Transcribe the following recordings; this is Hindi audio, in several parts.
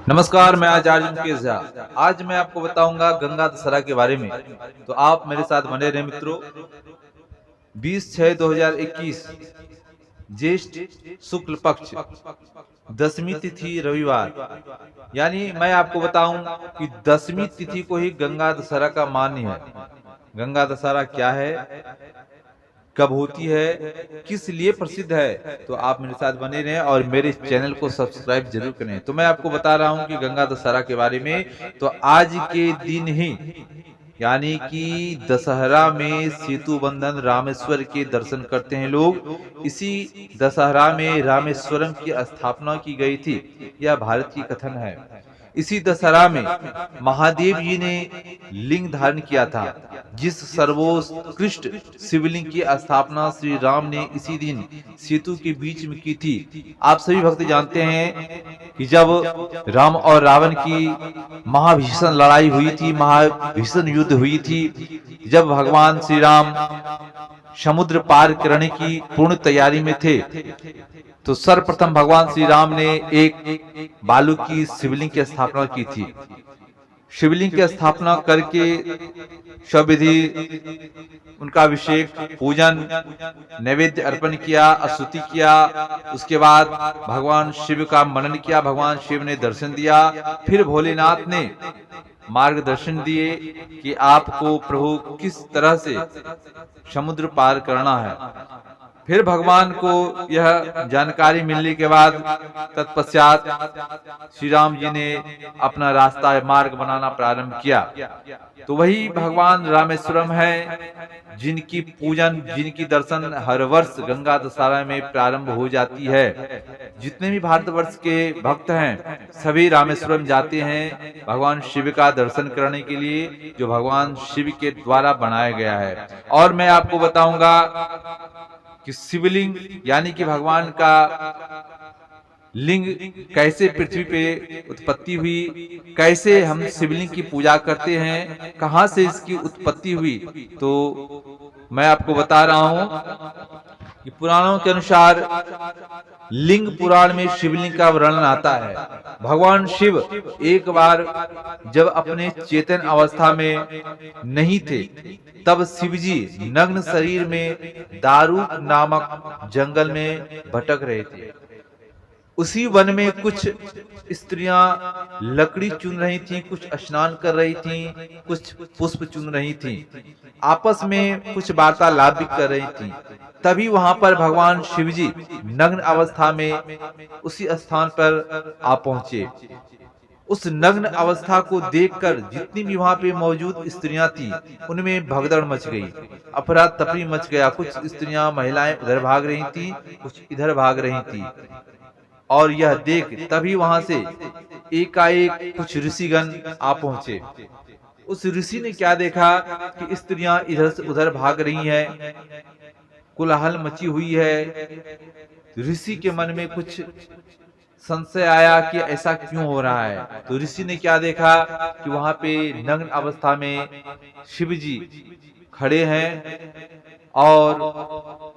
नमस्कार, मैं आचार्य मुकेश झा। आज मैं आपको बताऊंगा गंगा दशहरा के बारे में। तो आप मेरे साथ बने रहे मित्रों। 20/6/2021 ज्येष्ठ शुक्ल पक्ष 10वीं तिथि रविवार। यानी मैं आपको बताऊं कि 10वीं तिथि को ही गंगा दशहरा का मान्य है। गंगा दशहरा क्या है, कब होती है, किस लिए प्रसिद्ध है, तो आप मेरे साथ बने रहें और मेरे इस चैनल को सब्सक्राइब जरूर करें। तो मैं आपको बता रहा हूं कि गंगा दशहरा के बारे में। तो आज के दिन ही यानी कि दशहरा में सेतु बंधन रामेश्वर के दर्शन करते हैं लोग। इसी दशहरा में रामेश्वरम की स्थापना की गई थी, यह भारत की कथन है। इसी दशहरा में महादेव जी ने लिंग धारण किया था। जिस सर्वोत्कृष्ट शिवलिंग की स्थापना श्री राम ने इसी दिन सेतु के बीच में की थी। आप सभी भक्त जानते हैं कि जब राम और रावण की महाभीषण लड़ाई हुई थी, महाभीषण युद्ध हुई थी, जब भगवान श्री राम समुद्र पार करने की पूर्ण तैयारी में थे, तो सर्वप्रथम भगवान श्री राम ने एक बालू की शिवलिंग की स्थापना की थी। शिवलिंग की स्थापना करके सविधि उनका अभिषेक, पूजन, नैवेद्य अर्पण किया, स्तुति किया। उसके बाद भगवान शिव का मनन किया, भगवान शिव ने दर्शन दिया। फिर भोलेनाथ ने मार्गदर्शन दिए कि आपको प्रभु किस तरह से समुद्र पार करना है। फिर भगवान को यह जानकारी मिलने के बाद तत्पश्चात श्री राम जी ने अपना रास्ता मार्ग बनाना प्रारंभ किया। तो वही भगवान रामेश्वरम है, जिनकी पूजन, जिनकी दर्शन हर वर्ष गंगा दशहरा में प्रारंभ हो जाती है। जितने भी भारतवर्ष के भक्त हैं सभी रामेश्वरम जाते हैं भगवान शिव का दर्शन करने के लिए, जो भगवान शिव के द्वारा बनाया गया है। और मैं आपको बताऊंगा कि शिवलिंग यानी कि भगवान का लिंग कैसे पृथ्वी पे उत्पत्ति हुई, कैसे हम शिवलिंग की पूजा करते हैं, कहां से इसकी उत्पत्ति हुई। तो मैं आपको बता रहा हूं कि पुराणों के अनुसार लिंग पुराण में शिवलिंग का वर्णन आता है। भगवान शिव एक बार जब अपने चेतन अवस्था में नहीं थे, तब शिवजी नग्न शरीर में दारूक नामक जंगल में भटक रहे थे। उसी वन में कुछ स्त्रियां लकड़ी चुन रही थीं, कुछ स्नान कर रही थीं, कुछ पुष्प चुन रही थीं, आपस में कुछ वार्तालाप भी कर रही थीं। तभी वहां पर भगवान शिवजी नग्न अवस्था में उसी स्थान पर आ पहुंचे। उस नग्न अवस्था को देखकर जितनी भी वहां पे मौजूद स्त्रियां थी, उनमें भगदड़ मच गई, अफरा तफरी मच गया। कुछ स्त्रियां, महिलाएं उधर भाग रही थी, कुछ इधर भाग रही थी। और यह देख तभी वहां से एकाएक कुछ ऋषिगण आ पहुंचे। उस ऋषि ने क्या देखा कि स्त्रियां इधर से उधर भाग रही हैं, कोलाहल मची हुई है। ऋषि के मन में कुछ संशय आया कि ऐसा क्यों हो रहा है। तो ऋषि ने क्या देखा कि वहां पे नग्न अवस्था में शिव जी खड़े हैं और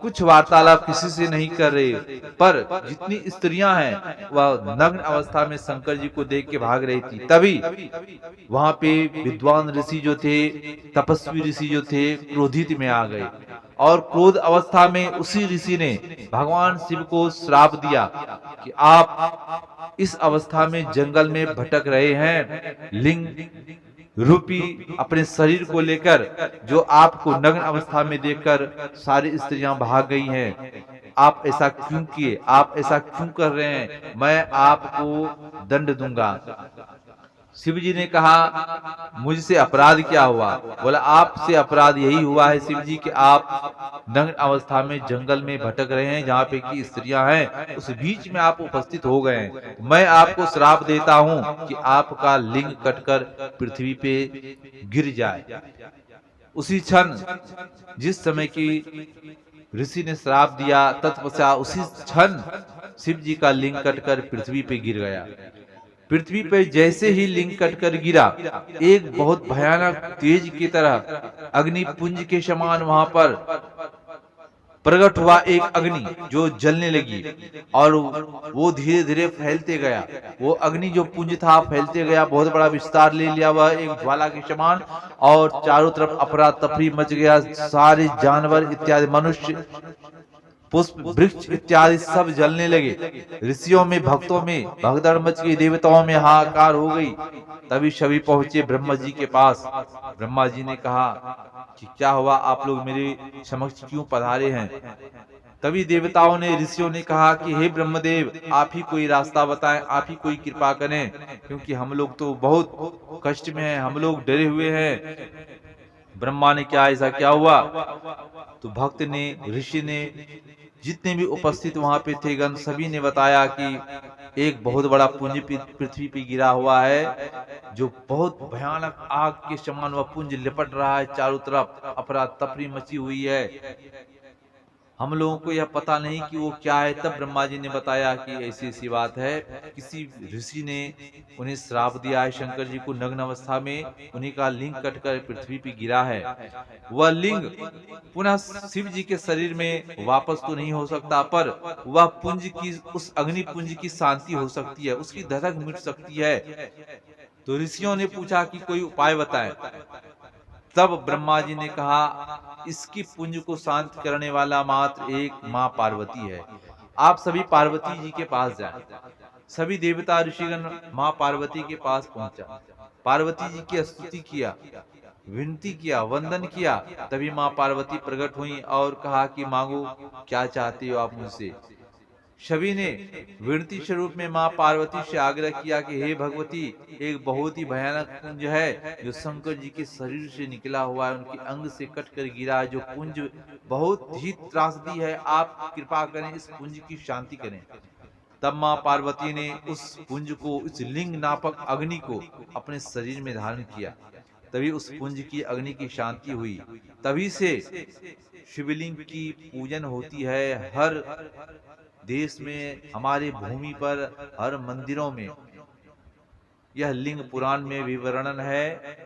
कुछ वार्तालाप किसी से नहीं कर रहे, पर जितनी स्त्रियां हैं वह नग्न अवस्था में शंकर जी को देख के भाग रही थी। तभी वहां पे विद्वान ऋषि जो थे, तपस्वी ऋषि जो थे, क्रोधित में आ गए। और क्रोध अवस्था में उसी ऋषि ने भगवान शिव को श्राप दिया कि आप इस अवस्था में जंगल में भटक रहे हैं, लिंग रूपी अपने शरीर को लेकर, जो आपको नग्न अवस्था में देखकर सारी स्त्रियां भाग गई हैं। आप ऐसा क्यों किए, आप ऐसा क्यों कर रहे हैं, मैं आपको दंड दूंगा। शिव जी ने कहा, मुझसे अपराध क्या हुआ? बोला, आपसे अपराध यही हुआ है शिव जी कि आप नग्न अवस्था में जंगल में भटक रहे हैं, जहाँ पे की स्त्रियां हैं, उस बीच में आप उपस्थित हो गए हैं। मैं आपको श्राप देता हूँ कि आपका लिंग कटकर पृथ्वी पे गिर जाए। उसी क्षण जिस समय की ऋषि ने श्राप दिया, तत्पश्चात उसी क्षण शिव जी का लिंग कटकर पृथ्वी पे गिर गया। पृथ्वी पर जैसे ही लिंग कटकर गिरा, एक बहुत भयानक तेज की तरह अग्निपुंज के समान वहां पर प्रकट हुआ एक अग्नि जो जलने लगी और वो धीरे धीरे फैलते गया। वो अग्नि जो पुंज था फैलते गया, बहुत बड़ा विस्तार ले लिया, वह एक ज्वाला के समान, और चारों तरफ अफरा तफरी मच गया। सारे जानवर इत्यादि, मनुष्य, पुष्प, वृक्ष इत्यादि सब जलने लगे। ऋषियों में, भक्तों में भगदड़ मच गई, देवताओं में हाहाकार हो गई। तभी सभी पहुंचे ब्रह्मा जी के पास। ब्रह्मा जी ने कहा कि क्या हुआ, आप लोग मेरे समक्ष क्यों पधारे हैं? तभी देवताओं ने, ऋषियों ने कहा कि हे ब्रह्मदेव, आप ही कोई रास्ता बताएं, आप ही कोई कृपा करें, क्योंकि हम लोग तो बहुत कष्ट में हैं, हम लोग डरे हुए हैं। ब्रह्मा ने क्या, ऐसा क्या हुआ? तो भक्त ने, ऋषि ने, जितने भी उपस्थित वहां पे थे गण, सभी ने बताया कि एक बहुत बड़ा पुंज पृथ्वी पे गिरा हुआ है, जो बहुत भयानक आग के समान वह पुंज लिपट रहा है, चारों तरफ अफरा तफरी मची हुई है। हम लोगों को यह पता नहीं कि वो क्या है। तब ब्रह्मा जी ने बताया कि ऐसी ऐसी बात है, किसी ऋषि ने उन्हें श्राप दिया है, शंकर जी को नग्न अवस्था में उन्हीं का लिंग कटकर पृथ्वी पे गिरा है। वह लिंग पुनः शिव जी के शरीर में वापस तो नहीं हो सकता, पर वह पुंज की, उस अग्नि पुंज की शांति हो सकती है, उसकी धधक मिट सकती है। तो ऋषियों ने पूछा कि कोई उपाय बताएं। तब ब्रह्मा जी ने कहा, इसकी पुंज को शांत करने वाला मात्र एक माँ पार्वती है। आप सभी पार्वती जी के पास जाएं। सभी देवता ऋषिगण माँ पार्वती के पास पहुंचा, पार्वती जी की स्तुति किया, विनती किया, वंदन किया। तभी माँ पार्वती प्रकट हुई और कहा कि मांगो, क्या चाहते हो आप मुझसे? सभी ने विनती स्वरूप में मां पार्वती से आग्रह किया कि हे भगवती, एक बहुत ही भयानक पुंज है जो शंकर जी के शरीर से निकला हुआ है, उनके अंग से कट कर गिरा है, जो पुंज बहुत ही त्रासदी है, आप कृपा करें, इस पुंज की शांति करें। तब मां पार्वती ने उस पुंज को, उस लिंग नापक अग्नि को अपने शरीर में धारण किया। तभी उस पुंज की अग्नि की शांति हुई। तभी से शिवलिंग की पूजन होती है हर देश में, हमारे भूमि पर, हर मंदिरों में। यह लिंग पुराण में भी वर्णन है।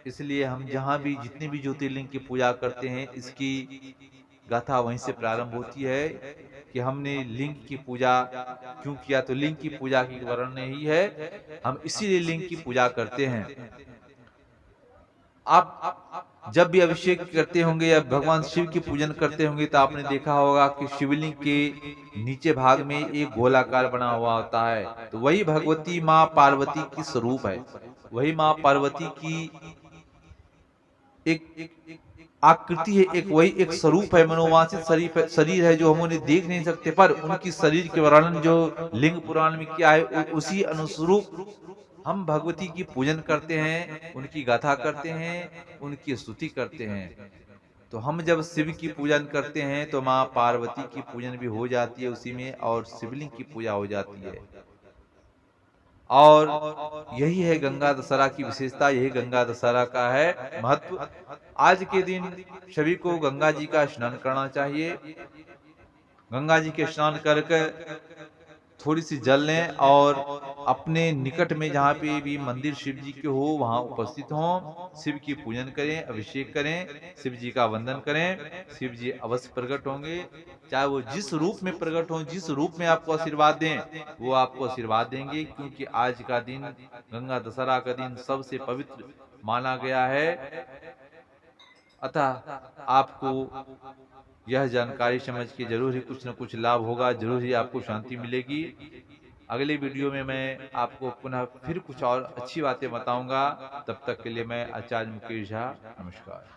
इसलिए हम जहां भी, जितने भी ज्योतिर्लिंग की पूजा करते हैं, इसकी गाथा वहीं से प्रारंभ होती है कि हमने लिंग की पूजा क्यों किया। तो लिंग की पूजा की वर्णन ही है, हम इसीलिए लिंग की पूजा करते हैं। आप जब भी अभिषेक करते होंगे या भगवान शिव की पूजन करते होंगे, तो आपने देखा होगा कि शिवलिंग के नीचे भाग में एक गोलाकार बना हुआ होता है। तो वही भगवती माँ पार्वती की स्वरूप है, वही माँ पार्वती की एक आकृति है, एक वही एक स्वरूप है, मनोवांछित शरीर है जो हम उन्हें देख नहीं सकते, पर उनकी शरीर के वर्णन जो लिंग पुराण में किया है, उसी अनुरूप हम भगवती की पूजन करते हैं, उनकी गाथा करते हैं, उनकी स्तुति करते हैं। तो हम जब शिव की पूजन करते हैं तो माँ पार्वती की पूजन भी हो जाती है उसी में, और शिवलिंग की पूजा हो जाती है। और यही है गंगा दशहरा की विशेषता, यही गंगा दशहरा का है महत्व। आज के दिन सभी को गंगा जी का स्नान करना चाहिए। गंगा जी के स्नान करके थोड़ी सी जल लें और अपने निकट में जहाँ पे भी मंदिर शिव जी के हो वहाँ उपस्थित हों, शिव की पूजन करें, अभिषेक करें, शिव जी का वंदन करें। शिव जी अवश्य प्रकट होंगे, चाहे वो जिस रूप में प्रकट हों, जिस रूप में आपको आशीर्वाद दें, वो आपको आशीर्वाद देंगे। क्योंकि आज का दिन, गंगा दशहरा का दिन सबसे पवित्र माना गया है। अतः आपको यह जानकारी समझ के जरूर ही कुछ न कुछ लाभ होगा, जरूर ही आपको शांति मिलेगी। अगले वीडियो में मैं आपको पुनः फिर कुछ और अच्छी बातें बताऊंगा। तब तक के लिए मैं आचार्य मुकेश झा, नमस्कार।